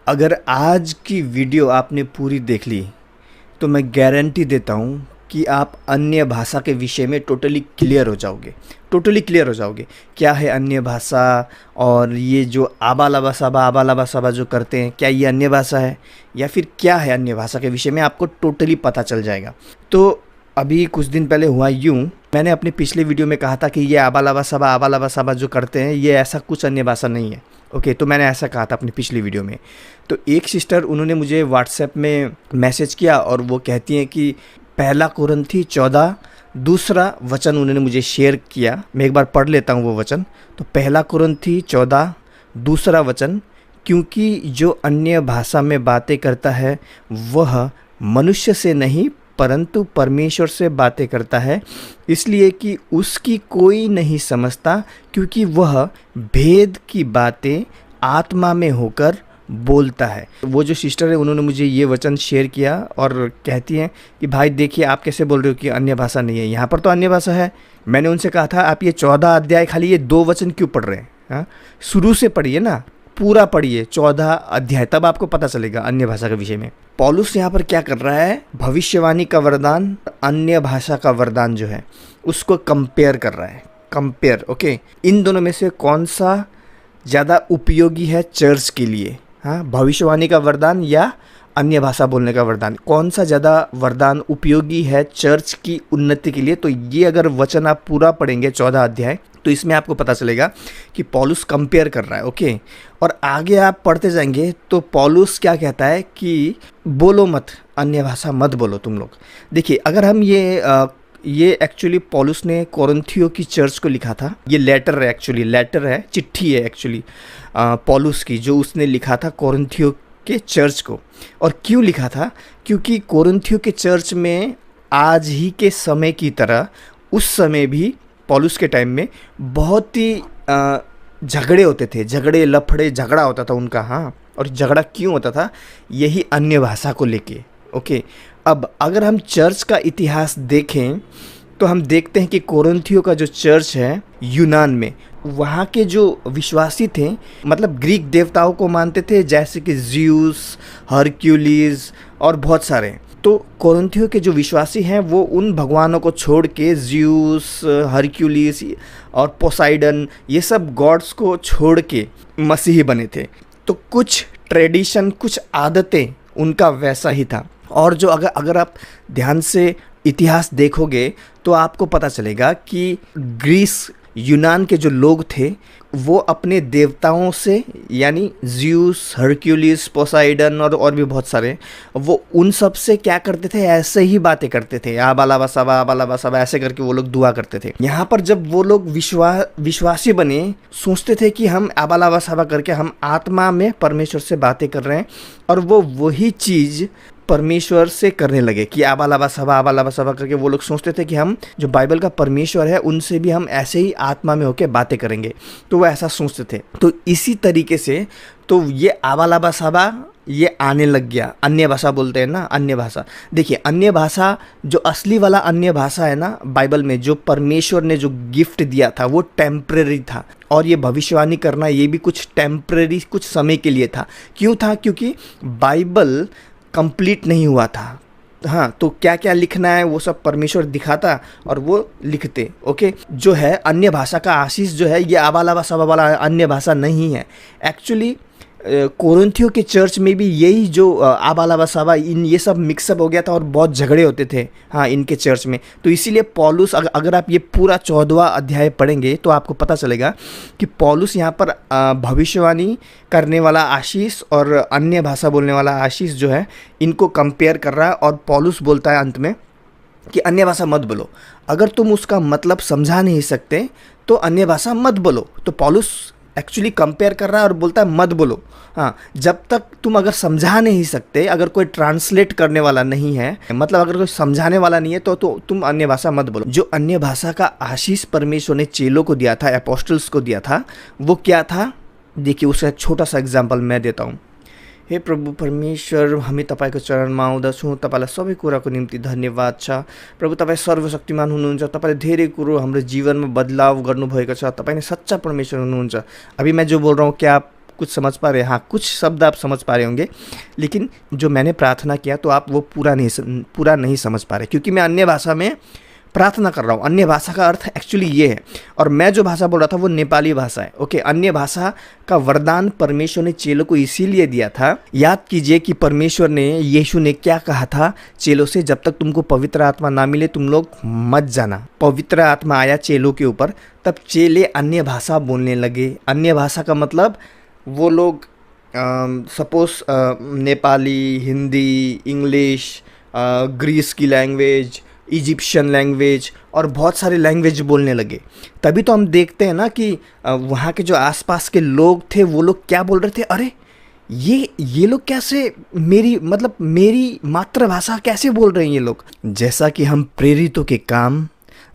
अगर आज की वीडियो आपने पूरी देख ली तो मैं गारंटी देता हूँ कि आप अन्य भाषा के विषय में टोटली क्लियर हो जाओगे, टोटली क्लियर हो जाओगे। क्या है अन्य भाषा, और ये जो आबा लाबा जो करते हैं, क्या ये अन्य भाषा है या फिर क्या है अन्य भाषा के विषय में आपको टोटली पता चल जाएगा। तो अभी कुछ दिन पहले हुआ यूँ, मैंने अपने पिछले वीडियो में कहा था कि ये आबा लाबा साबा जो करते हैं ये ऐसा कुछ अन्य भाषा नहीं है। ओके, तो मैंने ऐसा कहा था अपनी पिछली वीडियो में। तो एक सिस्टर उन्होंने मुझे व्हाट्सएप में मैसेज किया और वो कहती हैं कि पहला कुरिन्थी 14 दूसरा वचन उन्होंने मुझे शेयर किया। मैं एक बार पढ़ लेता हूँ वो वचन। तो पहला कुरिन्थी 14 दूसरा वचन, क्योंकि जो अन्य भाषा में बातें करता है वह मनुष्य से नहीं परंतु परमेश्वर से बातें करता है, इसलिए कि उसकी कोई नहीं समझता, क्योंकि वह भेद की बातें आत्मा में होकर बोलता है। वो जो सिस्टर है उन्होंने मुझे ये वचन शेयर किया और कहती हैं कि भाई देखिए आप कैसे बोल रहे हो कि अन्य भाषा नहीं है, यहाँ पर तो अन्य भाषा है। मैंने उनसे कहा था आप ये 14 अध्याय खाली ये 2 वचन क्यों पढ़ रहे हैं? हाँ, शुरू से पढ़िए ना, पूरा पढ़िए 14 अध्याय, तब आपको पता चलेगा अन्य भाषा के विषय में। पौलुस यहाँ पर क्या कर रहा है, भविष्यवाणी का वरदान, अन्य भाषा का वरदान जो है उसको कंपेयर कर रहा है। कंपेयर, ओके, इन दोनों में से कौन सा ज़्यादा उपयोगी है चर्च के लिए? हाँ, भविष्यवाणी का वरदान या अन्य भाषा बोलने का वरदान, कौन सा ज़्यादा वरदान उपयोगी है चर्च की उन्नति के लिए? तो ये अगर वचन आप पूरा पढ़ेंगे 14 अध्याय तो इसमें आपको पता चलेगा कि पौलुस कंपेयर कर रहा है। ओके, और आगे आप पढ़ते जाएंगे तो पौलुस क्या कहता है कि बोलो मत, अन्य भाषा मत बोलो तुम लोग। देखिए, अगर हम ये एक्चुअली पौलुस ने कोरिन्थियों की चर्च को लिखा था। ये लेटर है, एक्चुअली लेटर है, चिट्ठी है एक्चुअली पौलुस की, जो उसने लिखा था कोरिन्थियों के चर्च को। और क्यों लिखा था? क्योंकि कोरिन्थियों के चर्च में आज ही के समय की तरह उस समय भी पौलुस के टाइम में बहुत ही झगड़े होते थे, झगड़े लफड़े झगड़ा होता था उनका। हाँ, और झगड़ा क्यों होता था? यही अन्य भाषा को लेके। ओके, अब अगर हम चर्च का इतिहास देखें तो हम देखते हैं कि कोरिन्थियों का जो चर्च है यूनान में, वहाँ के जो विश्वासी थे मतलब ग्रीक देवताओं को मानते थे, जैसे कि ज़्यूस, हरक्यूलिस और बहुत सारे। तो कोरिन्थियों के जो विश्वासी हैं वो उन भगवानों को छोड़ के ज़्यूस, हरक्यूलिस और पोसाइडन, ये सब गॉड्स को छोड़ के मसीही बने थे। तो कुछ ट्रेडिशन, कुछ आदतें उनका वैसा ही था। और जो अगर आप ध्यान से इतिहास देखोगे तो आपको पता चलेगा कि ग्रीस, यूनान के जो लोग थे वो अपने देवताओं से, यानी ज़्यूस, हरक्यूलिस, पोसाइडन और भी बहुत सारे, वो उन सब से क्या करते थे? ऐसे ही बातें करते थे, आबा लाबा साबा ऐसे करके वो लोग दुआ करते थे। यहाँ पर जब वो लोग विश्वासी बने, सोचते थे कि हम आबा लाबा साबा करके हम आत्मा में परमेश्वर से बातें कर रहे हैं, और वो वही चीज़ परमेश्वर से करने लगे कि आबा लाबा साबा करके वो लोग सोचते थे कि हम जो बाइबल का परमेश्वर है उनसे भी हम ऐसे ही आत्मा में होकर बातें करेंगे। तो वो ऐसा सोचते थे। तो इसी तरीके से तो ये आबा लाबा साबा ये आने लग गया। अन्य भाषा बोलते हैं ना, अन्य भाषा। देखिए, अन्य भाषा जो असली वाला अन्य भाषा है ना, बाइबल में जो परमेश्वर ने जो गिफ्ट दिया था वो टेम्परेरी था, और ये भविष्यवाणी करना ये भी कुछ टेम्परेरी, कुछ समय के लिए था। क्यों था? क्योंकि बाइबल कंप्लीट नहीं हुआ था। हाँ, तो क्या क्या लिखना है वो सब परमेश्वर दिखाता और वो लिखते। ओके, जो है अन्य भाषा का आशीष जो है ये आबा लाबा साबा वाला अन्य भाषा नहीं है। एक्चुअली कोरिन्थियों के चर्च में भी यही जो आबा लाबा साबा इन ये सब मिक्सअप हो गया था और बहुत झगड़े होते थे हाँ इनके चर्च में। तो इसीलिए पौलुस, अगर आप ये पूरा 14वां अध्याय पढ़ेंगे तो आपको पता चलेगा कि पौलुस यहाँ पर भविष्यवाणी करने वाला आशीष और अन्य भाषा बोलने वाला आशीष जो है इनको कंपेयर कर रहा है। और पौलुस बोलता है अंत में कि अन्य भाषा मत बोलो। अगर तुम उसका मतलब समझा नहीं सकते तो अन्य भाषा मत बोलो। तो पौलुस एक्चुअली कंपेयर कर रहा है और बोलता है मत बोलो। हाँ, जब तक तुम अगर समझा नहीं सकते, अगर कोई ट्रांसलेट करने वाला नहीं है, मतलब अगर कोई समझाने वाला नहीं है तो तुम अन्य भाषा मत बोलो। जो अन्य भाषा का आशीष परमेश्वर ने चेलों को दिया था, एपोस्टल्स को दिया था, वो क्या था? देखिए, उसका एक छोटा सा एग्जाम्पल मैं देता हूँ। हे प्रभु परमेश्वर, हामी तपाईको चरणमा आउँदछौँ। तपाईँलाई सबै कुराको निम्ति धन्यवाद छ। प्रभु, तपाईँ सर्वशक्तिमान हुनुहुन्छ। तपाईँले धेरै कुरो हाम्रो जीवनमा बदलाव गर्नुभएको छ। तपाईँ नै सच्चा परमेश्वर हुनुहुन्छ। अभी मैं जो बोल रहा हूँ क्या आप कुछ समझ पा रहे हैं? हाँ, कुछ शब्द आप समझ पा रहे होंगे, लेकिन जो मैंने प्रार्थना किया तो आप वो पूरा नहीं समझ पा रहे, क्योंकि मैं अन्य भाषा में प्रार्थना कर रहा हूँ। अन्य भाषा का अर्थ एक्चुअली ये है, और मैं जो भाषा बोल रहा था वो नेपाली भाषा है। ओके, अन्य भाषा का वरदान परमेश्वर ने चेलों को इसीलिए दिया था। याद कीजिए कि परमेश्वर ने, यीशु ने क्या कहा था चेलों से, जब तक तुमको पवित्र आत्मा ना मिले तुम लोग मत जाना। पवित्र आत्मा आया चेलों के ऊपर, तब चेले अन्य भाषा बोलने लगे। अन्य भाषा का मतलब वो लोग suppose Nepali, Hindi, English, Greece की लैंग्वेज, इजिप्शियन लैंग्वेज और बहुत सारे लैंग्वेज बोलने लगे। तभी तो हम देखते हैं ना कि वहाँ के जो आसपास के लोग थे वो लोग क्या बोल रहे थे, अरे ये लोग कैसे मेरी मातृभाषा कैसे बोल रहे हैं ये लोग। जैसा कि हम प्रेरितों के काम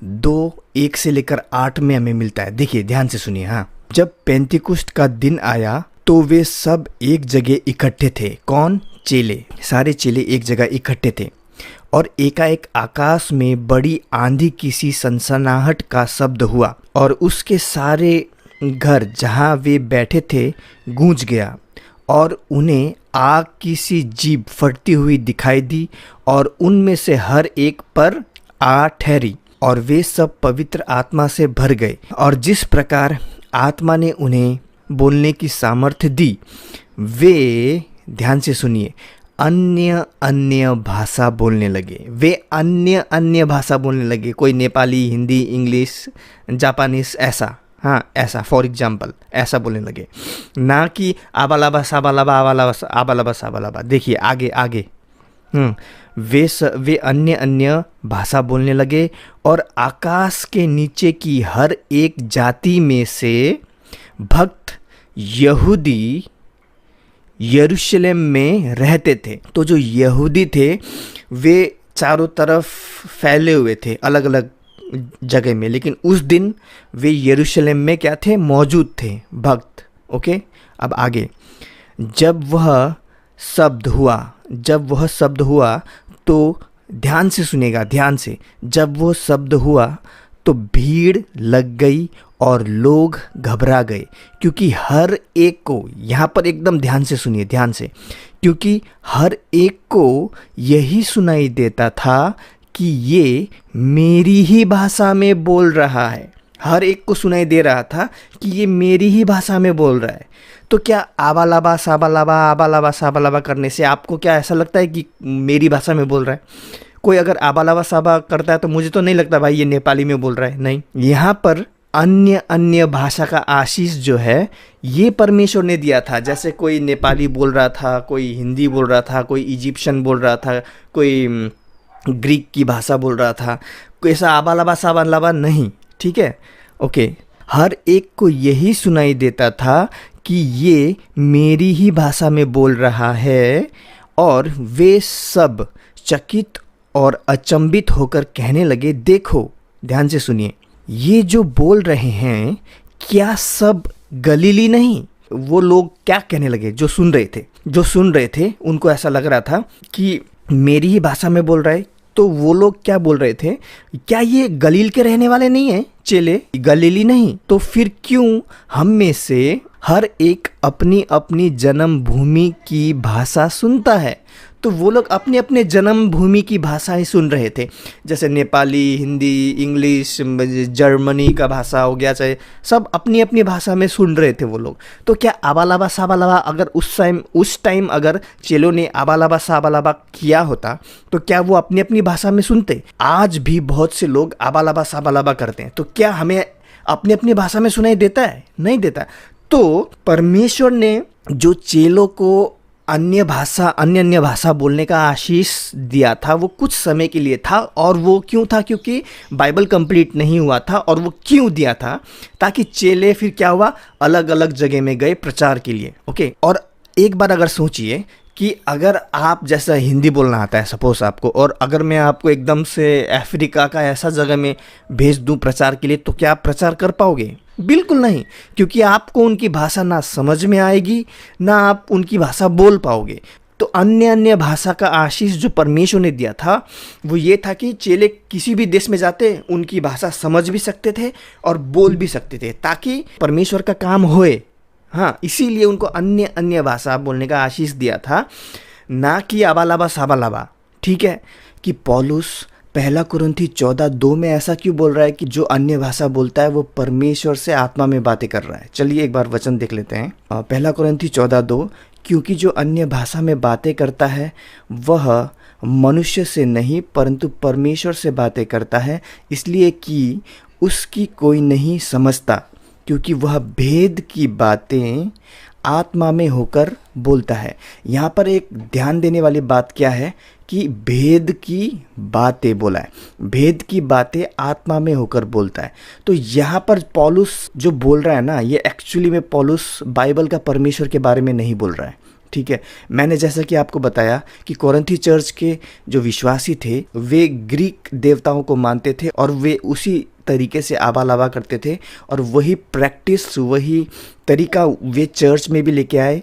2:1 से लेकर 8 में हमें मिलता है। देखिए, ध्यान से सुनिए। हाँ, जब पेंतिकुस्त का दिन आया तो वे सब एक जगह इकट्ठे थे। कौन? चेले। सारे चेले एक जगह इकट्ठे थे, और एकाएक आकाश में बड़ी आंधी की सी सनसनाहट का शब्द हुआ, और उसके सारे घर जहाँ वे बैठे थे गूंज गया, और उन्हें आग की सी जीभ फटती हुई दिखाई दी, और उनमें से हर एक पर आ ठहरी, और वे सब पवित्र आत्मा से भर गए, और जिस प्रकार आत्मा ने उन्हें बोलने की सामर्थ्य दी, वे, ध्यान से सुनिए, अन्य अन्य भाषा बोलने लगे। वे अन्य अन्य भाषा बोलने लगे। कोई नेपाली, हिंदी, इंग्लिश, जापानीज, ऐसा, हाँ ऐसा, फॉर एग्जाम्पल ऐसा बोलने लगे, ना कि आबालाबा साबालाबा आबालाबा आबालाबा साबालाबा। देखिए आगे आगे, वे अन्य अन्य भाषा बोलने लगे, और आकाश के नीचे की हर एक जाति में से भक्त यहूदी यरूशलेम में रहते थे। तो जो यहूदी थे वे चारों तरफ फैले हुए थे अलग अलग जगह में, लेकिन उस दिन वे यरूशलेम में क्या थे? मौजूद थे, भक्त। ओके, अब आगे, जब वह शब्द हुआ तो ध्यान से सुनेगा, ध्यान से, जब वो शब्द हुआ तो भीड़ लग गई और लोग घबरा गए, क्योंकि हर एक को, यहाँ पर एकदम ध्यान से सुनिए, ध्यान से, क्योंकि हर एक को यही सुनाई देता था कि ये मेरी ही भाषा में बोल रहा है। हर एक को सुनाई दे रहा था कि ये मेरी ही भाषा में बोल रहा है। तो क्या आबालाबा साबालाबा करने से आपको क्या ऐसा लगता है कि मेरी भाषा में बोल रहा है? कोई अगर आबालाबा साबा करता है तो मुझे तो नहीं लगता भाई ये नेपाली में बोल रहा है। नहीं, यहाँ पर अन्य अन्य भाषा का आशीष जो है ये परमेश्वर ने दिया था। जैसे कोई नेपाली बोल रहा था, कोई हिंदी बोल रहा था, कोई इजिप्शियन बोल रहा था, कोई ग्रीक की भाषा बोल रहा था, कोई ऐसा आबालाबा साबालाबा नहीं। ठीक है, ओके, हर एक को यही सुनाई देता था कि ये मेरी ही भाषा में बोल रहा है, और वे सब चकित और अचंभित होकर कहने लगे, देखो, ध्यान से सुनिए, ये जो बोल रहे हैं क्या सब गलीली नहीं? वो लोग क्या कहने लगे? जो सुन रहे थे उनको ऐसा लग रहा था कि मेरी ही भाषा में बोल रहा है। तो वो लोग क्या बोल रहे थे, क्या ये गलील के रहने वाले नहीं हैं? चेले गलीली नहीं, तो फिर क्यों हम में से हर एक अपनी अपनी जन्मभूमि की भाषा सुनता है? तो वो लोग अपने अपने जन्मभूमि की भाषा ही सुन रहे थे, जैसे नेपाली, हिंदी, इंग्लिश, जर्मनी का भाषा हो गया, चाहे सब अपनी अपनी भाषा में सुन रहे थे वो लोग। तो क्या आबालाबा साबालाबा अगर उस टाइम अगर चेलों ने आबालाबा साबालाबा किया होता तो क्या वो अपनी अपनी भाषा में सुनते? आज भी बहुत से लोग आबालाबा साबालाबा करते हैं, तो क्या हमें अपनी अपनी भाषा में सुनाई देता है? नहीं देता। तो परमेश्वर ने जो चेलों को अन्य अन्य भाषा बोलने का आशीष दिया था वो कुछ समय के लिए था। और वो क्यों था? क्योंकि बाइबल कंप्लीट नहीं हुआ था। और वो क्यों दिया था? ताकि चेले फिर क्या हुआ, अलग अलग जगह में गए प्रचार के लिए। ओके, और एक बार अगर सोचिए कि अगर आप जैसा हिंदी बोलना आता है सपोज आपको, और अगर मैं आपको एकदम से अफ्रीका का ऐसा जगह में भेज दूं प्रचार के लिए, तो क्या आप प्रचार कर पाओगे? बिल्कुल नहीं, क्योंकि आपको उनकी भाषा ना समझ में आएगी, ना आप उनकी भाषा बोल पाओगे। तो अन्य अन्य भाषा का आशीष जो परमेश्वर ने दिया था वो ये था कि चेले किसी भी देश में जाते उनकी भाषा समझ भी सकते थे और बोल भी सकते थे, ताकि परमेश्वर का काम होए। हाँ, इसीलिए उनको अन्य अन्य भाषा बोलने का आशीष दिया था, ना कि आबालाबा साबालाबा। ठीक है, कि पौलुस पहला कुरिन्थी 14:2 में ऐसा क्यों बोल रहा है कि जो अन्य भाषा बोलता है वो परमेश्वर से आत्मा में बातें कर रहा है। चलिए एक बार वचन देख लेते हैं। पहला कुरिन्थी 14:2, क्योंकि जो अन्य भाषा में बातें करता है वह मनुष्य से नहीं परंतु परमेश्वर से बातें करता है, इसलिए कि उसकी कोई नहीं समझता, क्योंकि वह भेद की बातें आत्मा में होकर बोलता है। यहाँ पर एक ध्यान देने वाली बात क्या है कि भेद की बातें बोला है, भेद की बातें आत्मा में होकर बोलता है। तो यहाँ पर पौलुस जो बोल रहा है ना, ये एक्चुअली में पौलुस बाइबल का परमेश्वर के बारे में नहीं बोल रहा है। ठीक है, मैंने जैसा कि आपको बताया कि कोरिन्थी चर्च के जो विश्वासी थे वे ग्रीक देवताओं को मानते थे और वे उसी तरीके से आबालाबा करते थे, और वही प्रैक्टिस, वही तरीका वे चर्च में भी लेके आए।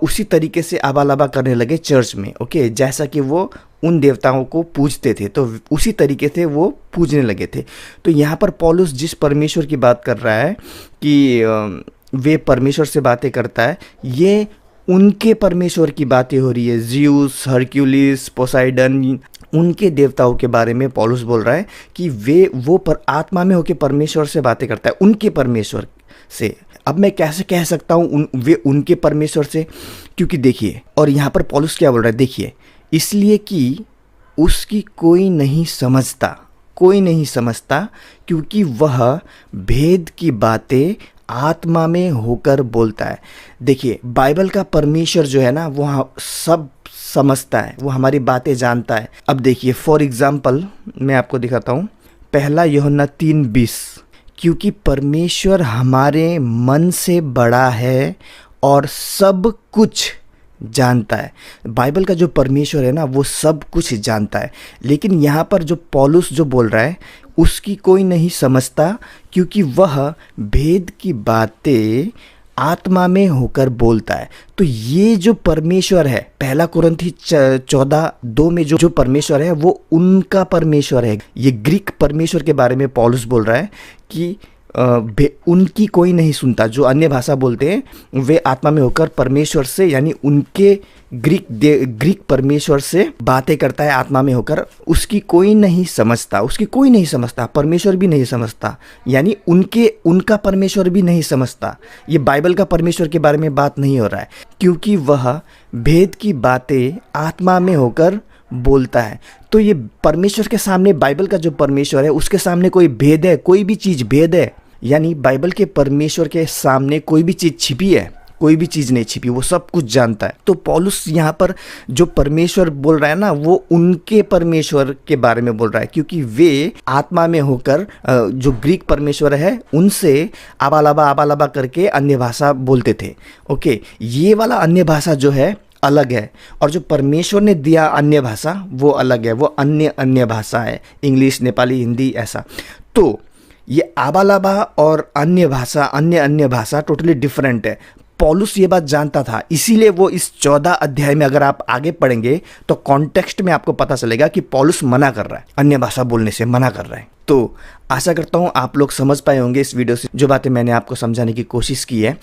उसी तरीके से आबालाबा करने लगे चर्च में। ओके, जैसा कि वो उन देवताओं को पूजते थे तो उसी तरीके से वो पूजने लगे थे। तो यहाँ पर पौलुस जिस परमेश्वर की बात कर रहा है कि वे परमेश्वर से बातें करता है, ये उनके परमेश्वर की बातें हो रही है। ज़्यूस, हरक्यूलिस, पोसाइडन, उनके देवताओं के बारे में पौलुस बोल रहा है कि वो पर आत्मा में होकर परमेश्वर से बातें करता है, उनके परमेश्वर से। अब मैं कैसे कह सकता हूँ वे उनके परमेश्वर से, क्योंकि देखिए, और यहाँ पर पौलुस क्या बोल रहा है, देखिए, इसलिए कि उसकी कोई नहीं समझता, कोई नहीं समझता, क्योंकि वह भेद की बातें आत्मा में होकर बोलता है। देखिए, बाइबल का परमेश्वर जो है ना, वो सब समझता है, वो हमारी बातें जानता है। अब देखिए, फॉर एग्जाम्पल मैं आपको दिखाता हूँ, पहला यूहन्ना 3:20, क्योंकि परमेश्वर हमारे मन से बड़ा है और सब कुछ जानता है। बाइबल का जो परमेश्वर है ना, वो सब कुछ जानता है। लेकिन यहाँ पर जो पौलुस जो बोल रहा है, उसकी कोई नहीं समझता, क्योंकि वह भेद की बातें आत्मा में होकर बोलता है। तो ये जो परमेश्वर है, पहला कुरिन्थी 14:2 में जो परमेश्वर है वो उनका परमेश्वर है। ये ग्रीक परमेश्वर के बारे में पौलुस बोल रहा है कि उनकी कोई नहीं सुनता। जो अन्य भाषा बोलते हैं वे आत्मा में होकर परमेश्वर से, यानी उनके ग्रीक परमेश्वर से बातें करता है आत्मा में होकर। उसकी कोई नहीं समझता, उसकी कोई नहीं समझता, परमेश्वर भी नहीं समझता, यानी उनका परमेश्वर भी नहीं समझता। ये बाइबल का परमेश्वर के बारे में बात नहीं हो रहा है, क्योंकि वह भेद की बातें आत्मा में होकर बोलता है। तो ये परमेश्वर के सामने, बाइबल का जो परमेश्वर है उसके सामने कोई भेद है, कोई भी चीज़ भेद है, यानी बाइबल के परमेश्वर के सामने कोई भी चीज़ छिपी है, कोई भी चीज़ नहीं छिपी, वो सब कुछ जानता है। तो पौलुस यहाँ पर जो परमेश्वर बोल रहा है ना, वो उनके परमेश्वर के बारे में बोल रहा है, क्योंकि वे आत्मा में होकर जो ग्रीक परमेश्वर है उनसे आबालाबा करके अन्य भाषा बोलते थे। ओके, ये वाला अन्य भाषा जो है अलग है, और जो परमेश्वर ने दिया अन्य भाषा वो अलग है, वो अन्य भाषा है, इंग्लिश, नेपाली, हिंदी, ऐसा। तो ये आबालाबा और अन्य भाषा टोटली डिफरेंट है। पौलुस ये बात जानता था, इसीलिए वो इस 14 अध्याय में अगर आप आगे पढ़ेंगे तो कॉन्टेक्स्ट में आपको पता चलेगा कि पौलुस मना कर रहा है, अन्य भाषा बोलने से मना कर रहा है। तो आशा करता हूँ आप लोग समझ पाए होंगे इस वीडियो से जो बातें मैंने आपको समझाने की कोशिश की है।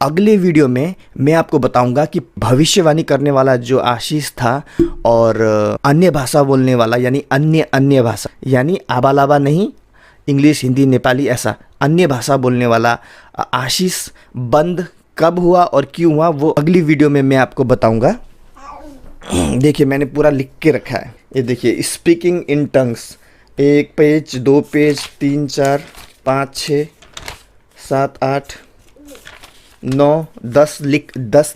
अगले वीडियो में मैं आपको बताऊंगा कि भविष्यवाणी करने वाला जो आशीष था और अन्य भाषा बोलने वाला, यानी अन्य भाषा, यानी आबालाबा नहीं, इंग्लिश, हिंदी, नेपाली, ऐसा अन्य भाषा बोलने वाला आशीष बंद कब हुआ और क्यों हुआ, वो अगली वीडियो में मैं आपको बताऊंगा। देखिए, मैंने पूरा लिख के रखा है, ये देखिए, speaking in tongues, 1 page, 2 page, 3, 4, 5, 6, 7, 8, 9, 10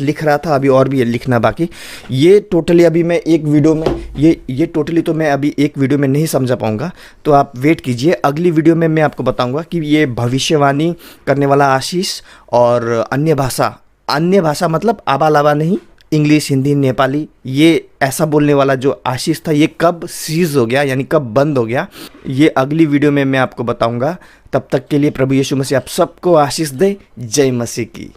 लिख रहा था, अभी और भी लिखना बाकी। ये टोटली अभी मैं एक वीडियो में ये टोटली तो मैं अभी एक वीडियो में नहीं समझा पाऊंगा, तो आप वेट कीजिए। अगली वीडियो में मैं आपको बताऊंगा कि ये भविष्यवाणी करने वाला आशीष और अन्य भाषा मतलब आबालाबा नहीं, इंग्लिश, हिंदी, नेपाली, ये ऐसा बोलने वाला जो आशीष था ये कब सीज हो गया, यानी कब बंद हो गया, ये अगली वीडियो में मैं आपको बताऊंगा। तब तक के लिए प्रभु यीशु मसीह आप सबको आशीष दे। जय मसीह की।